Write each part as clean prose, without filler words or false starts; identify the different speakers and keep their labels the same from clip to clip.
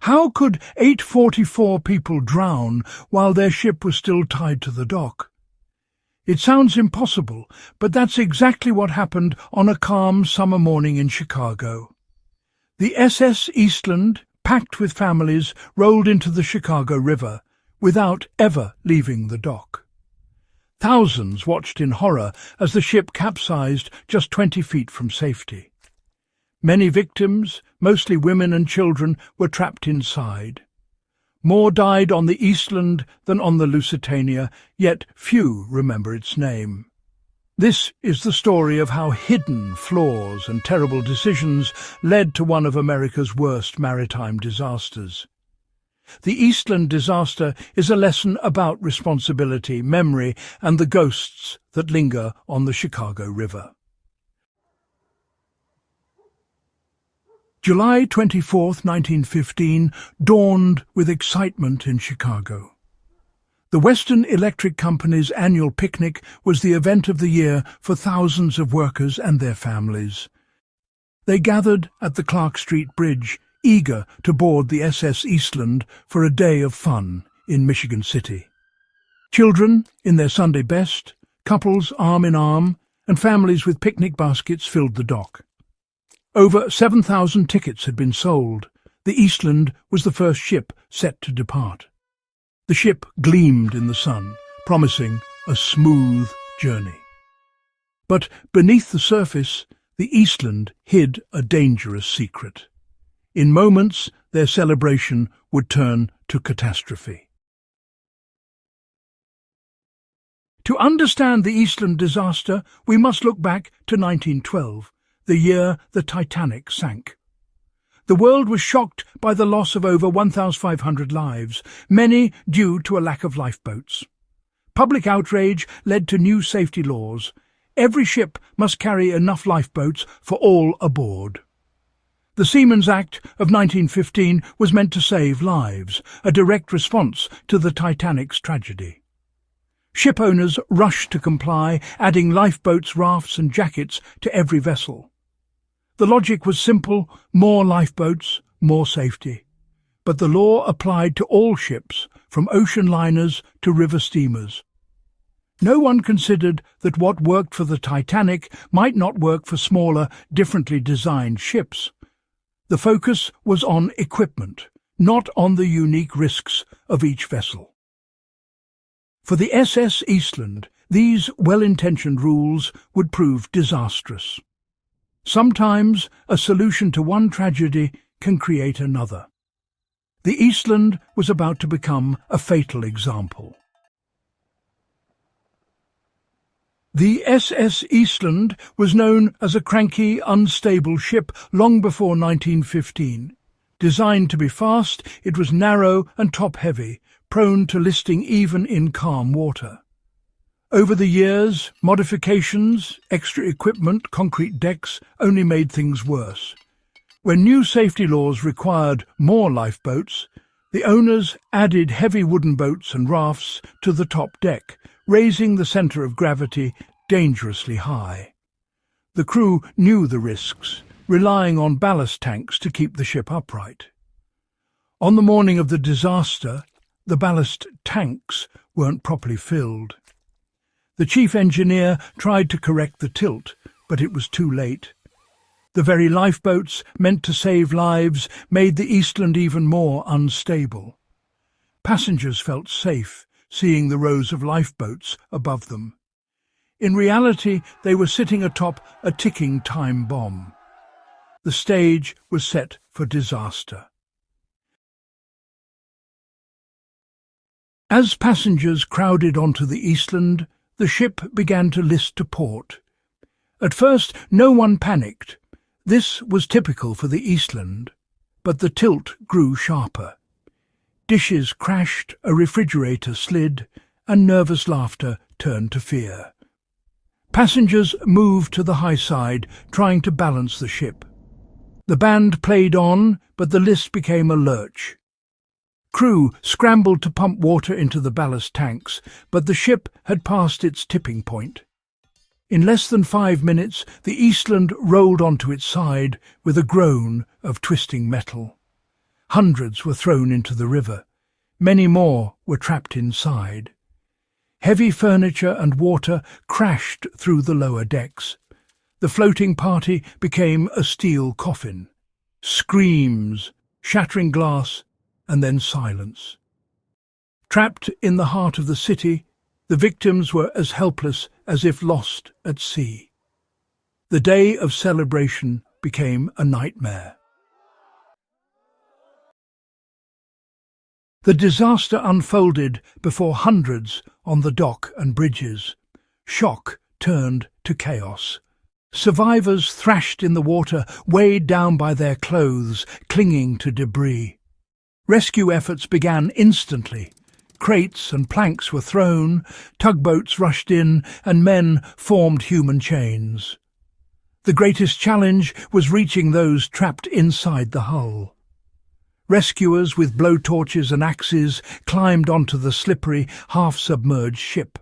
Speaker 1: How could 844 people drown while their ship was still tied to the dock? It sounds impossible, but that's exactly what happened on a calm summer morning in Chicago. The SS Eastland, packed with families, rolled into the Chicago River without ever leaving the dock. Thousands watched in horror as the ship capsized just 20 feet from safety. Many victims, mostly women and children, were trapped inside. More died on the Eastland than on the Lusitania, yet few remember its name. This is the story of how hidden flaws and terrible decisions led to one of America's worst maritime disasters. The Eastland disaster is a lesson about responsibility, memory, and the ghosts that linger on the Chicago River. July 24, 1915, dawned with excitement in Chicago. The Western Electric Company's annual picnic was the event of the year for thousands of workers and their families. They gathered at the Clark Street Bridge, eager to board the SS Eastland for a day of fun in Michigan City. Children in their Sunday best, couples arm in arm, and families with picnic baskets filled the dock. Over 7,000 tickets had been sold. The Eastland was the first ship set to depart. The ship gleamed in the sun, promising a smooth journey. But beneath the surface, the Eastland hid a dangerous secret. In moments, their celebration would turn to catastrophe. To understand the Eastland disaster, we must look back to 1912, the year the Titanic sank. The world was shocked by the loss of over 1,500 lives, many due to a lack of lifeboats. Public outrage led to new safety laws. Every ship must carry enough lifeboats for all aboard. The Seamen's Act of 1915 was meant to save lives, a direct response to the Titanic's tragedy. Ship owners rushed to comply, adding lifeboats, rafts and jackets to every vessel. The logic was simple: more lifeboats, more safety. But the law applied to all ships, from ocean liners to river steamers. No one considered that what worked for the Titanic might not work for smaller, differently designed ships. The focus was on equipment, not on the unique risks of each vessel. For the SS Eastland, these well-intentioned rules would prove disastrous. Sometimes a solution to one tragedy can create another. The Eastland was about to become a fatal example. The SS Eastland was known as a cranky, unstable ship long before 1915. Designed to be fast, it was narrow and top-heavy, prone to listing even in calm water. Over the years, modifications, extra equipment, concrete decks only made things worse. When new safety laws required more lifeboats, the owners added heavy wooden boats and rafts to the top deck, raising the centre of gravity dangerously high. The crew knew the risks, relying on ballast tanks to keep the ship upright. On the morning of the disaster, the ballast tanks weren't properly filled. The chief engineer tried to correct the tilt, but it was too late. The very lifeboats meant to save lives made the Eastland even more unstable. Passengers felt safe, seeing the rows of lifeboats above them. In reality, they were sitting atop a ticking time bomb. The stage was set for disaster. As passengers crowded onto the Eastland, the ship began to list to port. At first, no one panicked. This was typical for the Eastland, but the tilt grew sharper. Dishes crashed, a refrigerator slid, and nervous laughter turned to fear. Passengers moved to the high side, trying to balance the ship. The band played on, but the list became a lurch. Crew scrambled to pump water into the ballast tanks, but the ship had passed its tipping point. In less than 5 minutes, the Eastland rolled onto its side with a groan of twisting metal. Hundreds were thrown into the river. Many more were trapped inside. Heavy furniture and water crashed through the lower decks. The floating party became a steel coffin. Screams, shattering glass, and then silence. Trapped in the heart of the city, the victims were as helpless as if lost at sea. The day of celebration became a nightmare. The disaster unfolded before hundreds on the dock and bridges. Shock turned to chaos. Survivors thrashed in the water, weighed down by their clothes, clinging to debris. Rescue efforts began instantly. Crates and planks were thrown, tugboats rushed in, and men formed human chains. The greatest challenge was reaching those trapped inside the hull. Rescuers with blowtorches and axes climbed onto the slippery, half-submerged ship.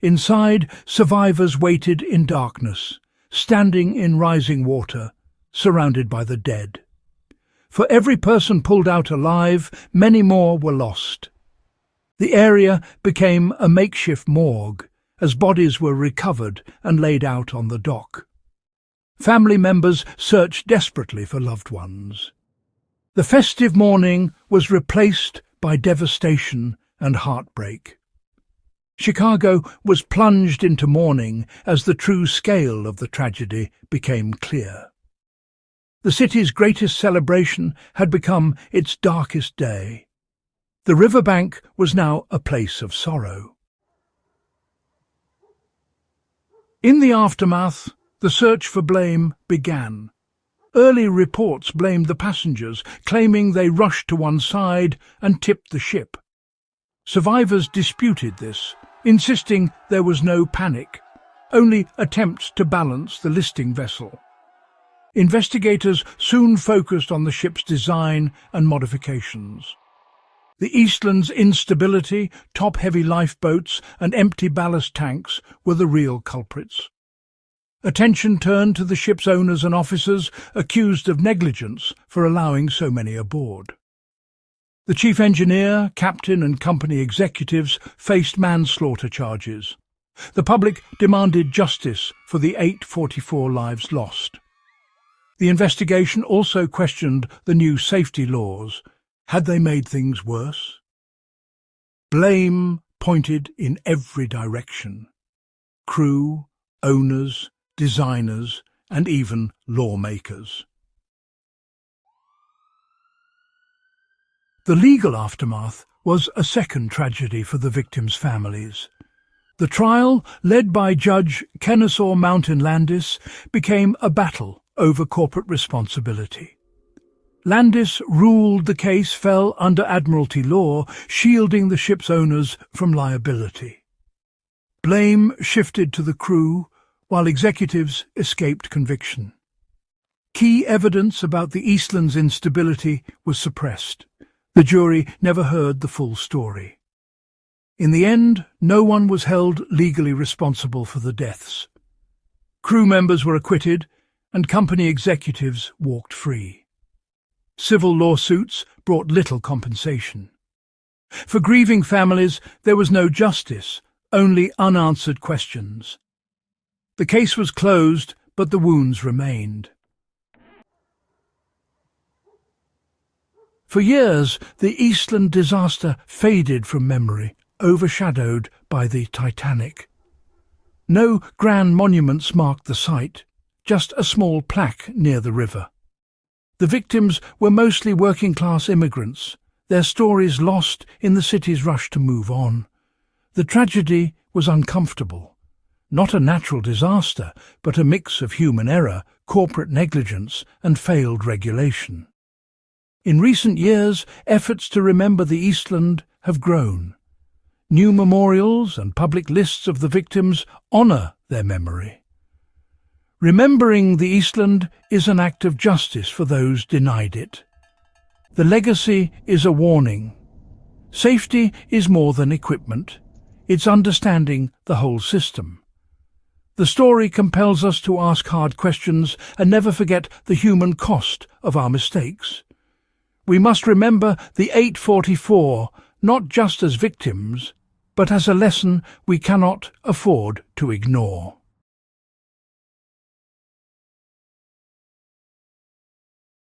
Speaker 1: Inside, survivors waited in darkness, standing in rising water, surrounded by the dead. For every person pulled out alive, many more were lost. The area became a makeshift morgue as bodies were recovered and laid out on the dock. Family members searched desperately for loved ones. The festive morning was replaced by devastation and heartbreak. Chicago was plunged into mourning as the true scale of the tragedy became clear. The city's greatest celebration had become its darkest day. The riverbank was now a place of sorrow. In the aftermath, the search for blame began. Early reports blamed the passengers, claiming they rushed to one side and tipped the ship. Survivors disputed this, insisting there was no panic, only attempts to balance the listing vessel. Investigators soon focused on the ship's design and modifications. The Eastland's instability, top-heavy lifeboats, and empty ballast tanks were the real culprits. Attention turned to the ship's owners and officers, accused of negligence for allowing so many aboard. The chief engineer, captain and company executives faced manslaughter charges. The public demanded justice for the 844 lives lost. The investigation also questioned the new safety laws. Had they made things worse? Blame pointed in every direction. Crew, owners, designers, and even lawmakers. The legal aftermath was a second tragedy for the victims' families. The trial, led by Judge Kennesaw Mountain Landis, became a battle over corporate responsibility. Landis ruled the case fell under Admiralty law, shielding the ship's owners from liability. Blame shifted to the crew, while executives escaped conviction. Key evidence about the Eastland's instability was suppressed. The jury never heard the full story. In the end, no one was held legally responsible for the deaths. Crew members were acquitted, and company executives walked free. Civil lawsuits brought little compensation. For grieving families, there was no justice, only unanswered questions. The case was closed, but the wounds remained. For years, the Eastland disaster faded from memory, overshadowed by the Titanic. No grand monuments marked the site, just a small plaque near the river. The victims were mostly working-class immigrants, their stories lost in the city's rush to move on. The tragedy was uncomfortable. Not a natural disaster, but a mix of human error, corporate negligence, and failed regulation. In recent years, efforts to remember the Eastland have grown. New memorials and public lists of the victims honour their memory. Remembering the Eastland is an act of justice for those denied it. The legacy is a warning. Safety is more than equipment. It's understanding the whole system. The story compels us to ask hard questions and never forget the human cost of our mistakes. We must remember the 844 not just as victims, but as a lesson we cannot afford to ignore.